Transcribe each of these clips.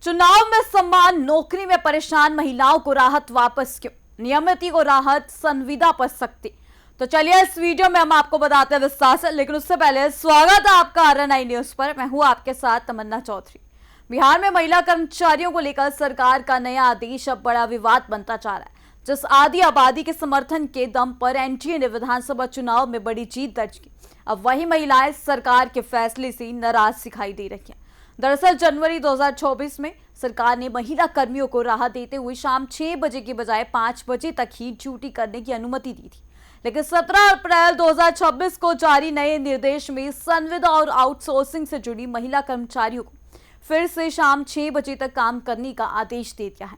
चुनाव में सम्मान, नौकरी में परेशान महिलाओं को राहत वापस क्यों? नियमित को राहत, संविदा पर सख्ती। तो चलिए इस वीडियो में हम आपको बताते हैं विस्तार से, लेकिन उससे पहले स्वागत है आपका RNI न्यूज पर। मैं हूं आपके साथ तमन्ना चौधरी। बिहार में महिला कर्मचारियों को लेकर सरकार का नया आदेश अब बड़ा विवाद बनता जा रहा है। जिस आधी आबादी के समर्थन के दम पर एनडीए ने विधानसभा चुनाव में बड़ी जीत दर्ज की, अब वही महिलाएं सरकार के फैसले से नाराज दिखाई दे रही हैं। दरअसल जनवरी 2024 में सरकार ने महिला कर्मियों को राहत देते हुए शाम 6 बजे के बजाय 5 बजे तक ही ड्यूटी करने की अनुमति दी थी। लेकिन 17 अप्रैल 2026 को जारी नए निर्देश में संविदा और आउटसोर्सिंग से जुड़ी महिला कर्मचारियों को फिर से शाम 6 बजे तक काम करने का आदेश दे दिया है।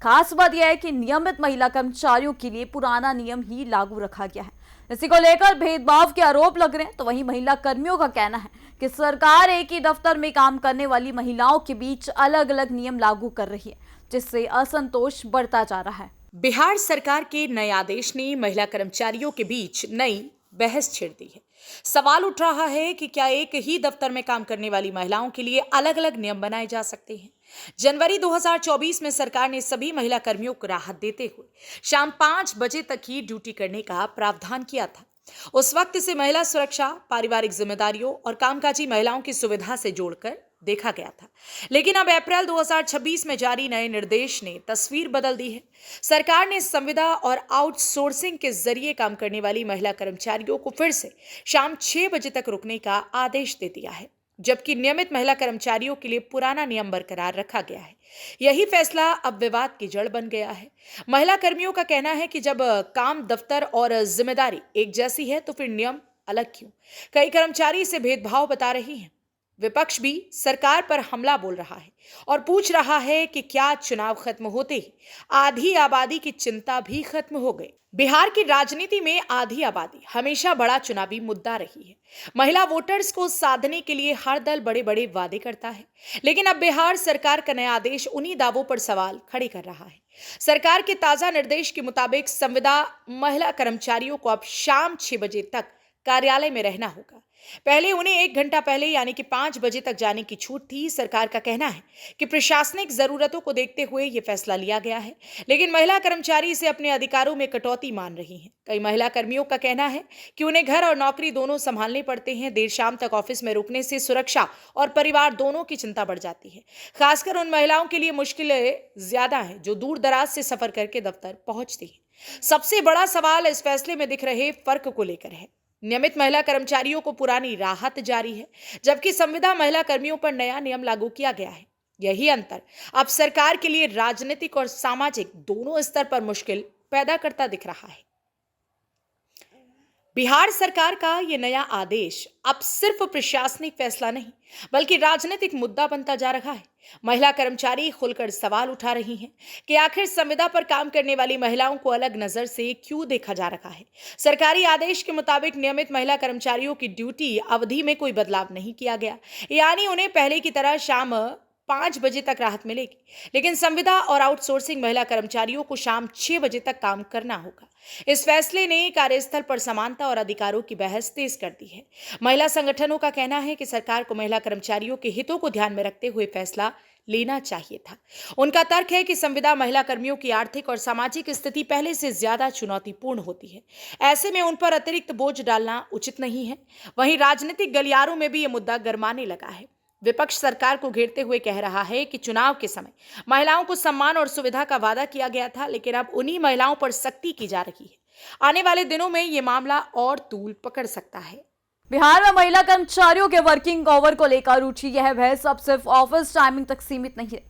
खास बात यह है कि नियमित महिला कर्मचारियों के लिए पुराना नियम ही लागू रखा गया है। इसी को लेकर भेदभाव के आरोप लग रहे हैं, तो वहीं महिला कर्मियों का कहना है कि सरकार एक ही दफ्तर में काम करने वाली महिलाओं के बीच अलग अलग नियम लागू कर रही है, जिससे असंतोष बढ़ता जा रहा है। बिहार सरकार के नए आदेश ने महिला कर्मचारियों के बीच नई बहस छेड़ दी है। सवाल उठ रहा है कि क्या एक ही दफ्तर में काम करने वाली महिलाओं के लिए अलग अलग नियम बनाए जा सकते हैं। जनवरी 2024 में सरकार ने सभी महिला कर्मियों को राहत देते हुए शाम 5 बजे तक ही ड्यूटी करने का प्रावधान किया था। उस वक्त इसे महिला सुरक्षा, पारिवारिक जिम्मेदारियों और कामकाजी महिलाओं की सुविधा से जोड़कर देखा गया था। लेकिन अब अप्रैल 2026 में जारी नए निर्देश ने तस्वीर बदल दी है। सरकार ने संविदा और आउटसोर्सिंग के जरिए काम करने वाली महिला कर्मचारियों को फिर से शाम 6 बजे तक रुकने का आदेश दे दिया है, जबकि नियमित महिला कर्मचारियों के लिए पुराना नियम बरकरार रखा गया है। यही फैसला अब विवाद की जड़ बन गया है। महिला कर्मियों का कहना है कि जब काम, दफ्तर और जिम्मेदारी एक जैसी है तो फिर नियम अलग क्यों? कई कर्मचारी इसे भेदभाव बता रही हैं। विपक्ष भी सरकार पर हमला बोल रहा है और पूछ रहा है कि क्या चुनाव खत्म होते ही आधी आबादी की चिंता भी खत्म हो गई। बिहार की राजनीति में आधी आबादी हमेशा बड़ा चुनावी मुद्दा रही है। महिला वोटर्स को साधने के लिए हर दल बड़े बड़े वादे करता है, लेकिन अब बिहार सरकार का नया आदेश उन्हीं दावों पर सवाल खड़े कर रहा है। सरकार के ताजा निर्देश के मुताबिक संविदा महिला कर्मचारियों को अब शाम 6 बजे तक कार्यालय में रहना होगा। पहले उन्हें 1 घंटा पहले यानी कि 5 बजे तक जाने की छूट थी। सरकार का कहना है कि प्रशासनिक जरूरतों को देखते हुए यह फैसला लिया गया है, लेकिन महिला कर्मचारी इसे अपने अधिकारों में कटौती मान रही हैं। कई महिला कर्मियों का कहना है कि उन्हें घर और नौकरी दोनों संभालने पड़ते हैं। देर शाम तक ऑफिस में रुकने से सुरक्षा और परिवार दोनों की चिंता बढ़ जाती है। खासकर उन महिलाओं के लिए मुश्किलें ज्यादा हैं जो दूर दराज से सफर करके दफ्तर पहुंचती हैं। सबसे बड़ा सवाल इस फैसले में दिख रहे फर्क को लेकर है। नियमित महिला कर्मचारियों को पुरानी राहत जारी है, जबकि संविदा महिला कर्मियों पर नया नियम लागू किया गया है। यही अंतर अब सरकार के लिए राजनीतिक और सामाजिक दोनों स्तर पर मुश्किल पैदा करता दिख रहा है। बिहार सरकार का यह नया आदेश अब सिर्फ प्रशासनिक फैसला नहीं, बल्कि राजनीतिक मुद्दा बनता जा रहा है। महिला कर्मचारी खुलकर सवाल उठा रही हैं कि आखिर संविदा पर काम करने वाली महिलाओं को अलग नजर से क्यों देखा जा रहा है। सरकारी आदेश के मुताबिक नियमित महिला कर्मचारियों की ड्यूटी अवधि में कोई बदलाव नहीं किया गया, यानी उन्हें पहले की तरह शाम 5 बजे तक राहत मिलेगी। लेकिन संविदा और आउटसोर्सिंग महिला कर्मचारियों को शाम 6 बजे तक काम करना होगा। इस फैसले ने कार्यस्थल पर समानता और अधिकारों की बहस तेज कर दी है। महिला संगठनों का कहना है कि सरकार को महिला कर्मचारियों के हितों को ध्यान में रखते हुए फैसला लेना चाहिए था। उनका तर्क है कि संविदा महिला कर्मियों की आर्थिक और सामाजिक स्थिति पहले से ज्यादा चुनौतीपूर्ण होती है। ऐसे में उन पर अतिरिक्त बोझ डालना उचित नहीं है। वहीं राजनीतिक गलियारों में भी यह मुद्दा गरमाने लगा है। विपक्ष सरकार को घेरते हुए कह रहा है कि चुनाव के समय महिलाओं को सम्मान और सुविधा का वादा किया गया था, लेकिन अब उन्हीं महिलाओं पर सख्ती की जा रही है। आने वाले दिनों में ये मामला और तूल पकड़ सकता है। बिहार में महिला कर्मचारियों के वर्किंग आवर को लेकर उठी यह बहस अब सिर्फ ऑफिस टाइमिंग तक सीमित नहीं है।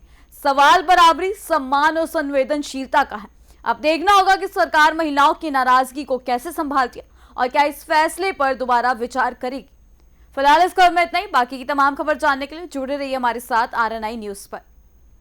सवाल बराबरी, सम्मान और संवेदनशीलता का है। अब देखना होगा कि सरकार महिलाओं की नाराजगी को कैसे संभालती है और क्या इस फैसले पर दोबारा विचार करेगी। फिलहाल इस खबर में इतना ही। बाकी की तमाम खबर जानने के लिए जुड़े रहिए हमारे साथ RNI न्यूज पर।